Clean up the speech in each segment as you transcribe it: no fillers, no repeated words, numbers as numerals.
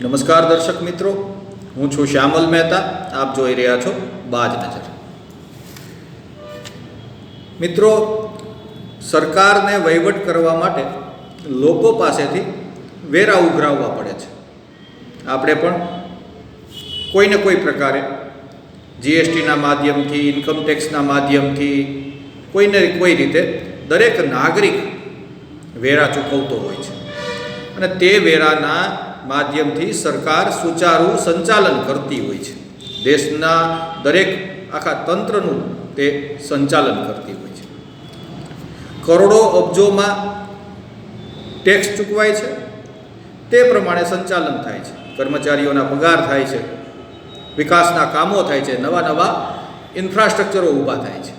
નમસ્કાર દર્શક મિત્રો, હું છું શ્યામલ મહેતા. આપ જોઈ રહ્યા છો બાજ નજર. મિત્રો, સરકારને વહીવટ કરવા માટે લોકો પાસેથી વેરા ઉઘરાવવા પડે છે. આપણે પણ કોઈને કોઈ પ્રકારે જીએસટીના માધ્યમથી, ઇન્કમટેક્સના માધ્યમથી, કોઈને કોઈ રીતે દરેક નાગરિક વેરા ચૂકવતો હોય છે અને તે વેરાના માધ્યમથી સરકાર સુચારું સંચાલન કરતી હોય છે. દેશના દરેક આખા તંત્રનું તે સંચાલન કરતી હોય છે. કરોડો અબજોમાં ટેક્સ ચૂકવાય છે, તે પ્રમાણે સંચાલન થાય છે. કર્મચારીઓના પગાર થાય છે, વિકાસના કામો થાય છે, નવા નવા ઇન્ફ્રાસ્ટ્રક્ચરો ઊભા થાય છે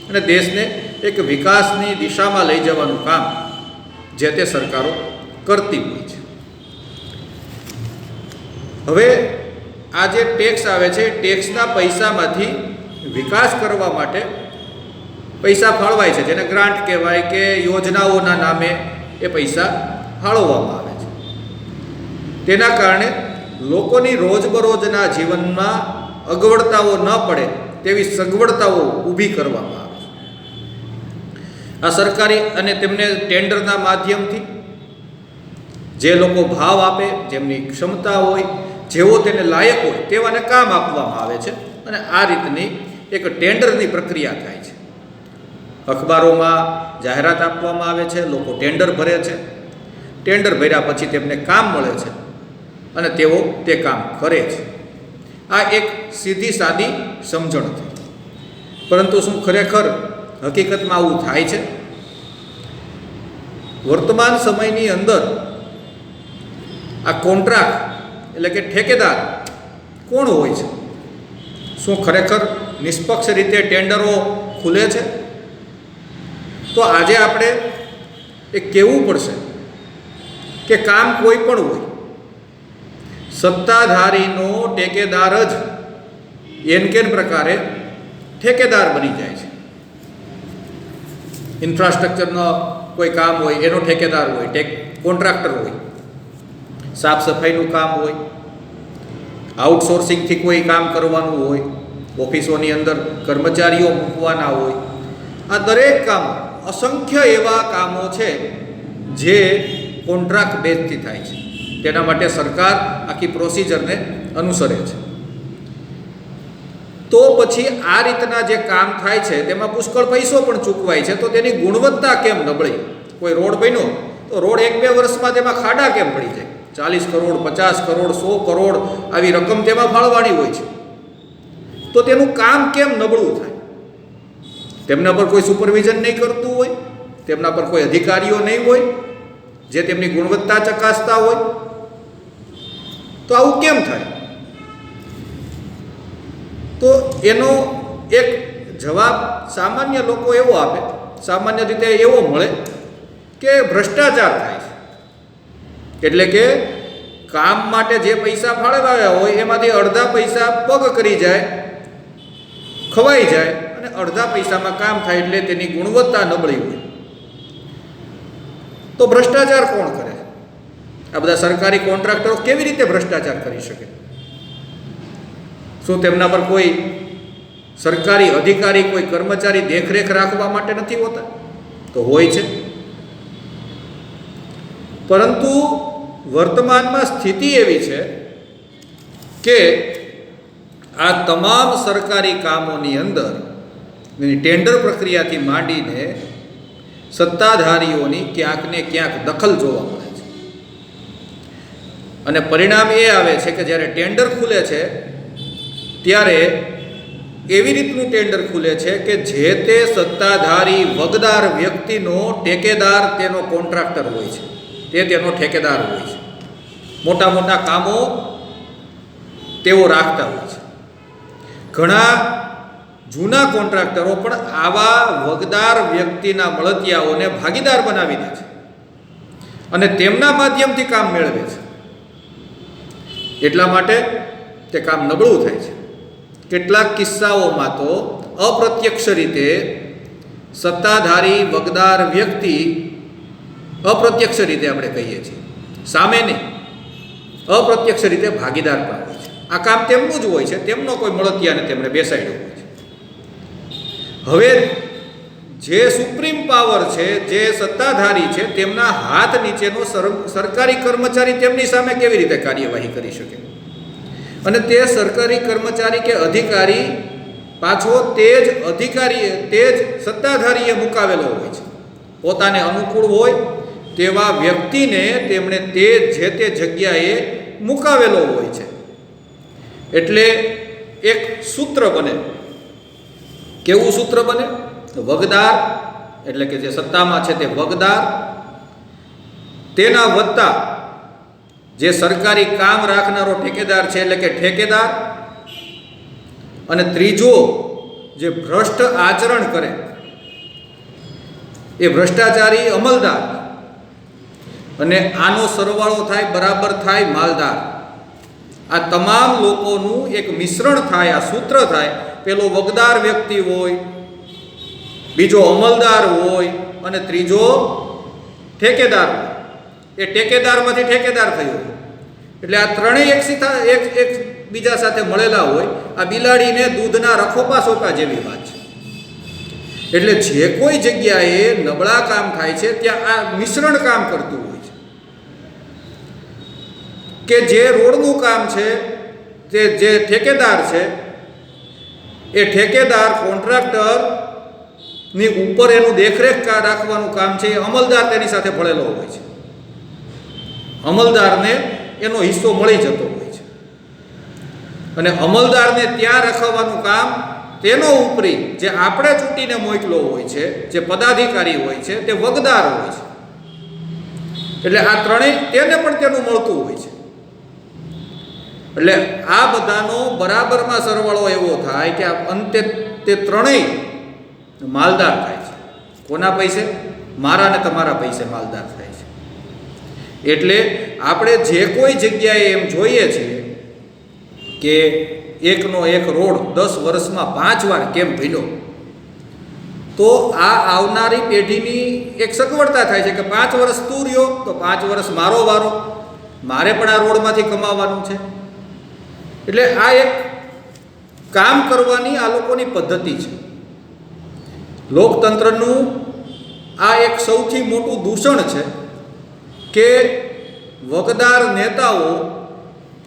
અને દેશને એક વિકાસની દિશામાં લઈ જવાનું કામ જે તે સરકારો કરતી હોય છે. હવે આ જે ટેક્સ આવે છે, ટેક્સના પૈસામાંથી વિકાસ કરવા માટે પૈસા ફાળવાય છે, જેને ગ્રાન્ટ કહેવાય કે યોજનાઓના નામે એ પૈસા ફાળવવામાં આવે છે. તેના કારણે લોકોની રોજબરોજના જીવનમાં અગવડતાઓ ન પડે તેવી સગવડતાઓ ઊભી કરવામાં આવે છે. આ સરકારી અને તેમને ટેન્ડરના માધ્યમથી જે લોકો ભાવ આપે, જેમની ક્ષમતા હોય, જેવો તેને લાયક હોય તેવાને કામ આપવામાં આવે છે અને આ રીતની એક ટેન્ડરની પ્રક્રિયા થાય છે. અખબારોમાં જાહેરાત આપવામાં આવે છે, લોકો ટેન્ડર ભરે છે. ટેન્ડર ભર્યા પછી તેમને કામ મળે છે અને તેઓ તે કામ કરે છે. આ એક સીધી સાદી સમજણ હતી. પરંતુ શું ખરેખર હકીકતમાં આવું થાય છે? વર્તમાન સમયની અંદર આ કોન્ટ્રાક્ટ એટલે કે ઠેકેદાર કોણ હોય છે? શું ખરેખર નિષ્પક્ષ રીતે ટેન્ડરો ખુલે છે? તો આજે આપણે એ કહેવું પડશે કે કામ કોઈ પણ હોય, સત્તાધારીનો ટેકેદાર જ એનકેન પ્રકારે ઠેકેદાર બની જાય છે. ઇન્ફ્રાસ્ટ્રક્ચરનો કોઈ કામ હોય એનો ઠેકેદાર હોય, કોન્ટ્રાક્ટર હોય. સાફ સફાઈનું કામ હોય, આઉટસોર્સિંગથી કોઈ કામ કરવાનું હોય, ઓફિસોની અંદર કર્મચારીઓ મૂકવાના હોય. આ દરેક કામ, અસંખ્ય એવા કામો છે જે કોન્ટ્રાક્ટ બેઝથી થાય છે. તેના માટે સરકાર આખી પ્રોસિજરને અનુસરે છે. તો પછી આ રીતના જે કામ થાય છે તેમાં પુષ્કળ પૈસો પણ ચૂકવાય છે, તો તેની ગુણવત્તા કેમ નબળી? કોઈ રોડ બન્યો તો રોડ 1-2 વર્ષમાં તેમાં ખાડા કેમ પડી જાય? 40 કરોડ, 50 કરોડ, 100 કરોડ આવી રકમ તેમાં ફાળવાની હોય છે. તો તેનું કામ કેમ નબળું થાય? તેમના પર કોઈ સુપરવિઝન નહીં કરતું હોય, તેમના પર કોઈ અધિકારીઓ નહીં હોય જે તેમની ગુણવત્તા ચકાસતા હોય. તો આવું કેમ થાય? તો એનો એક જવાબ સામાન્ય લોકો એવો આપે, સામાન્ય રીતે એવો મળે કે ભ્રષ્ટાચાર થાય છે. એટલે કે કામ માટે જે પૈસા ફાળવ્યા હોય એમાંથી અડધા પૈસા પગ કરી જાય, ખવાઈ જાય અને અડધા પૈસામાં કામ થાય એટલે તેની ગુણવત્તા નબળી હોય. તો ભ્રષ્ટાચાર કોણ કરે? આ બધા સરકારી કોન્ટ્રાક્ટરો કેવી રીતે ભ્રષ્ટાચાર કરી શકે? શું તેમના પર કોઈ સરકારી અધિકારી, કોઈ કર્મચારી દેખરેખ રાખવા માટે નથી હોતા? તો હોય છે. પરંતુ વર્તમાનમાં સ્થિતિ એવી છે કે આ તમામ સરકારી કામોની અંદર ટેન્ડર પ્રક્રિયાથી માંડીને સત્તાધારીઓની ક્યાંક ને ક્યાંક દખલ જોવા મળે છે. અને પરિણામ એ આવે છે કે જ્યારે ટેન્ડર ખુલે છે ત્યારે એવી રીતનું ટેન્ડર ખુલે છે કે જે તે સત્તાધારી વગદાર વ્યક્તિનો ટેકેદાર તેનો કોન્ટ્રાક્ટર હોય છે, તે તેનો ઠેકેદાર હોય છે. મોટા મોટા કામો તેઓ રાખતા હોય છે. ઘણા જૂના કોન્ટ્રાક્ટરો પણ આવા વગદાર વ્યક્તિના મળતિયાઓને ભાગીદાર બનાવી દે છે અને તેમના માધ્યમથી કામ મેળવે છે. એટલા માટે તે કામ નબળું થાય છે. કેટલાક કિસ્સાઓમાં તો અપ્રત્યક્ષ રીતે સત્તાધારી વગદાર વ્યક્તિ, અપ્રત્યક્ષ રીતે આપણે કહીએ છીએ, સામે નહીં, અપ્રત્યક્ષ રીતે ભાગીદાર પણ હોય છે. આ કામ તેમનું જ હોય છે, તેમનો કોઈ મળતિયાને તેમણે બેસાડ્યો હોય છે. હવે જે સુપ્રીમ પાવર છે, જે સત્તાધારી છે, તેમના હાથ નીચેનો સરકારી કર્મચારી તેમની સામે કેવી રીતે કાર્યવાહી કરી શકે? અને તે સરકારી કર્મચારી કે અધિકારી પાછો તે જ સત્તાધારીએ મુકાવેલો હોય છે. પોતાને અનુકૂળ હોય તેવા વ્યક્તિને તેમણે તે જગ્યાએ મુકાવેલો હોય છે. એટલે એક સૂત્ર બને. કેવું સૂત્ર બને? વગદાર, એટલે કે જે સત્તામાં છે તે વગદાર, તેના વત્તા જે સરકારી કામ રાખનારો ઠેકેદાર છે એટલે કે ઠેકેદાર, અને ત્રીજો જે ભ્રષ્ટ આચરણ કરે એ ભ્રષ્ટાચારી અમલદાર, અને આનો સરવાળો થાય બરાબર થાય માલદાર. આ તમામ લોકોનું એક મિશ્રણ થાય, આ સૂત્ર થાય. પેલો વગદાર વ્યક્તિ હોય, બીજો અમલદાર હોય અને ત્રીજો ઠેકેદાર હોય. એ ઠેકેદારમાંથી ઠેકેદાર થયો. એટલે આ ત્રણેય એક બીજા સાથે મળેલા હોય. આ બિલાડીને દૂધના રખોપા સોંપા જેવી વાત છે. એટલે જે કોઈ જગ્યાએ નબળા કામ થાય છે ત્યાં આ મિશ્રણ કામ કરતું હોય છે. કે જે રોડનું કામ છે તે જે ઠેકેદાર છે એ ઠેકેદાર કોન્ટ્રાક્ટર ની ઉપર એનું દેખરેખ રાખવાનું કામ છે એ અમલદાર તેની સાથે ભળેલો હોય છે. અમલદારને એનો હિસ્સો મળી જતો હોય છે. અને અમલદારને ત્યાં રખવાનું કામ તેનો ઉપરી જે આપણે ચૂંટીને મોકલો હોય છે, જે પદાધિકારી હોય છે, તે વગદાર હોય છે. એટલે આ ત્રણેય તેને પણ તેનું મળતું હોય છે. એટલે આ બધાનો બરાબરમાં સરવાળો એવો થાય કે અંતે તે ત્રણેય માલદાર થાય છે. કોના પૈસે? મારા ને તમારા પૈસે માલદાર થાય છે. એટલે આપણે જે કોઈ જગ્યાએ એમ જોઈએ છીએ કે એકનો એક રોડ 10 વર્ષમાં 5 વાર કેમ ભીનો, તો આ આવનારી પેઢીની એક સગવડતા થાય છે કે 5 વર્ષ તું રહ્યો તો 5 વર્ષ મારો વારો, મારે પણ આ રોડમાંથી કમાવાનું છે. એટલે આ એક કામ કરવાની આ લોકોની પદ્ધતિ છે. લોકતંત્રનું આ એક સૌથી મોટું દૂષણ છે કે વગદાર નેતાઓ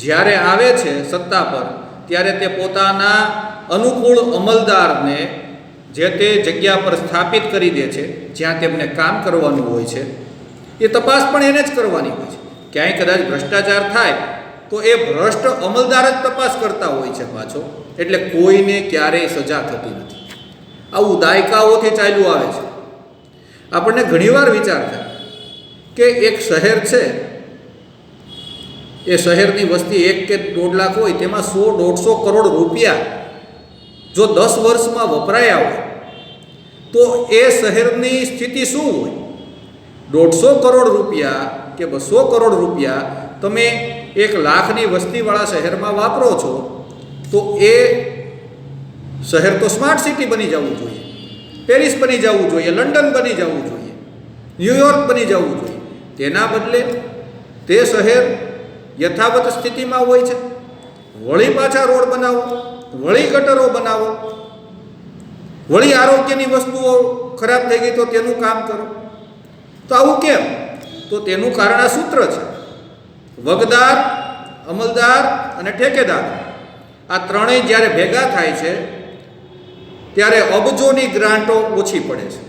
જ્યારે આવે છે સત્તા પર ત્યારે તે પોતાના અનુકૂળ અમલદારને જે તે જગ્યા પર સ્થાપિત કરી દે છે જ્યાં તેમને કામ કરવાનું હોય છે. એ તપાસ પણ એને જ કરવાની હોય છે. ક્યાંય કદાચ ભ્રષ્ટાચાર થાય તો એ ભ્રષ્ટ અમલદાર જ તપાસ કરતા હોય છે પાછો. એટલે કોઈને ક્યારેય સજા થતી નથી. આવું દાયકાઓથી ચાલ્યું આવે છે. આપણને ઘણીવાર વિચાર થાય કે એક શહેર છે, એ શહેરની વસ્તી 1 કે 1.5 લાખ હોય, તેમાં 100-150 કરોડ રૂપિયા જો 10 વર્ષમાં વપરાયા હોય તો એ શહેરની સ્થિતિ શું હોય? 150 કરોડ રૂપિયા કે 200 કરોડ રૂપિયા તમે 1 લાખની વસ્તીવાળા શહેરમાં વાપરો છો તો એ શહેર તો સ્માર્ટ સિટી બની જવું જોઈએ, પેરિસ બની જવું જોઈએ, લંડન બની જવું જોઈએ, ન્યૂયોર્ક બની જવું જોઈએ. તેના બદલે તે શહેર યથાવત સ્થિતિમાં હોય છે. વળી પાછા રોડ બનાવો, વળી ગટરો બનાવો, વળી આરોગ્યની વસ્તુઓ ખરાબ થઈ ગઈ તો તેનું કામ કરો. તો આવું કેમ? તો તેનું કારણ આ સૂત્ર છે. વગદાર, અમલદાર અને ઠેકેદાર, આ ત્રણેય જ્યારે ભેગા થાય છે ત્યારે અબજોની ગ્રાન્ટો ઓછી પડે છે.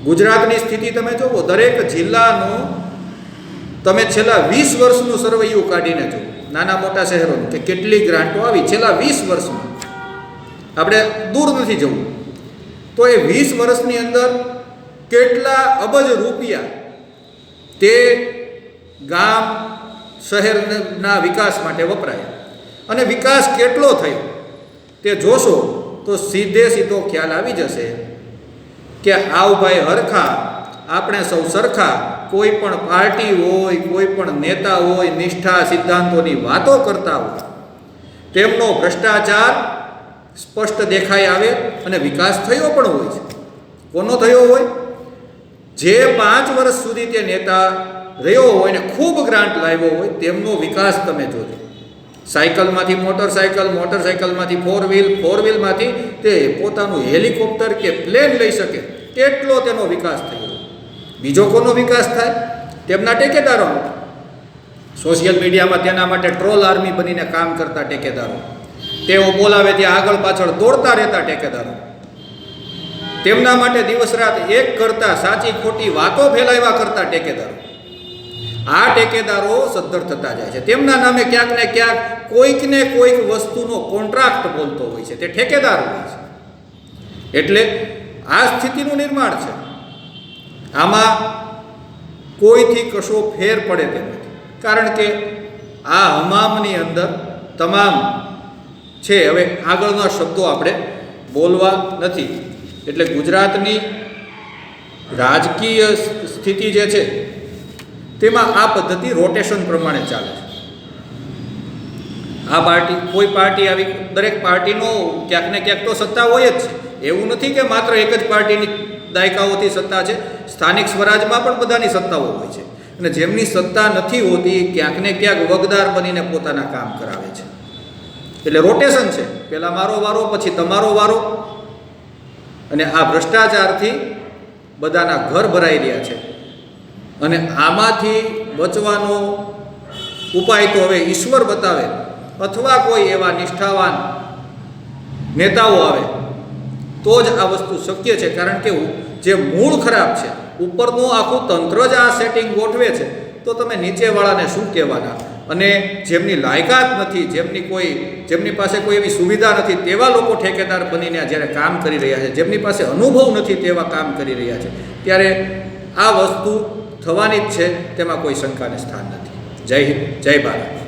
ગુજરાતની સ્થિતિ તમે જુઓ, દરેક જિલ્લાનું તમે છેલ્લા 20 વર્ષનું સરવૈયું કાઢીને જુઓ, નાના મોટા શહેરોનું, કે કેટલી ગ્રાન્ટો આવી છેલ્લા 20 વર્ષમાં. આપણે દૂર નથી જવું તો એ 20 વર્ષની અંદર કેટલા અબજ રૂપિયા તે ગામ શહેરના વિકાસ માટે વપરાયા. અને વિકાસ કેટલો થયો તે જોશો તો સીધો ખ્યાલ આવી જશે કે આવ ભાઈ હરખા, આપણે સૌ સરખા. કોઈ પણ પાર્ટી હોય, કોઈ પણ નેતા હોય, નિષ્ઠા સિદ્ધાંતોની વાતો કરતા હોય, તેમનો ભ્રષ્ટાચાર સ્પષ્ટ દેખાઈ આવે અને વિકાસ થયો પણ હોય છે. કોનો થયો હોય? જે 5 વર્ષ સુધી તે નેતા રહ્યો હોય ને ખૂબ ગ્રાન્ટ લાવ્યો હોય તેમનો વિકાસ તમે જોજો. સાયકલમાંથી મોટરસાયકલ, મોટરસાયકલમાંથી ફોર વ્હીલમાંથી તે પોતાનું હેલિકોપ્ટર કે પ્લેન લઈ શકે એટલો તેનો વિકાસ થયો. બીજો કોનો વિકાસ થાય? તેમના ટેકેદારોનો. સોશિયલ મીડિયામાં તેના માટે ટ્રોલ આર્મી બનીને કામ કરતા ટેકેદારો, તેઓ બોલાવે ત્યાં આગળ પાછળ દોડતા રહેતા ટેકેદારો, તેમના માટે દિવસ રાત એક કરતા સાચી ખોટી વાતો ફેલાવ્યા કરતા ટેકેદારો. આ ટેકેદારો સદ્ધર થતા જાય છે. તેમના નામે ક્યાંક ને ક્યાંક કોઈકને કોઈક વસ્તુનો કોન્ટ્રાક્ટ બોલતો હોય છે, તે ઠેકેદાર હોય છે. એટલે આ સ્થિતિનું નિર્માણ છે. આમાં કોઈથી કશો ફેર પડે તેમ નથી, કારણ કે આ હમામની અંદર તમામ છે. હવે આગળના શબ્દો આપણે બોલવા નથી. એટલે ગુજરાતની રાજકીય સ્થિતિ જે છે તેમાં આ પદ્ધતિ રોટેશન પ્રમાણે ચાલે છે. આ પાર્ટી, કોઈ પાર્ટી આવી, દરેક પાર્ટીનો ક્યાંક ને ક્યાંક તો સત્તા હોય જ છે. એવું નથી કે માત્ર એક જ પાર્ટીની દાયકાઓથી સત્તા છે. સ્થાનિક સ્વરાજમાં પણ બધાની સત્તાઓ હોય છે, અને જેમની સત્તા નથી હોતી ક્યાંક ને ક્યાંક વગદાર બનીને પોતાના કામ કરાવે છે. એટલે રોટેશન છે, પહેલાં મારો વારો, પછી તમારો વારો. અને આ ભ્રષ્ટાચારથી બધાના ઘર ભરાઈ રહ્યા છે. અને આમાંથી બચવાનો ઉપાય તો હવે ઈશ્વર બતાવે, અથવા કોઈ એવા નિષ્ઠાવાન નેતાઓ આવે તો જ આ વસ્તુ શક્ય છે. કારણ કે જે મૂળ ખરાબ છે, ઉપરનું આખું તંત્ર જ આ સેટિંગ ગોઠવે છે, તો તમે નીચેવાળાને શું કહેવાના? અને જેમની લાયકાત નથી, જેમની પાસે કોઈ એવી સુવિધા નથી, તેવા લોકો ઠેકેદાર બનીને જ્યારે કામ કરી રહ્યા છે, જેમની પાસે અનુભવ નથી તેવા કામ કરી રહ્યા છે, ત્યારે આ વસ્તુ થવાની જ છે, તેમાં કોઈ શંકાને સ્થાન નથી. જય હિન્દ, જય ભારત.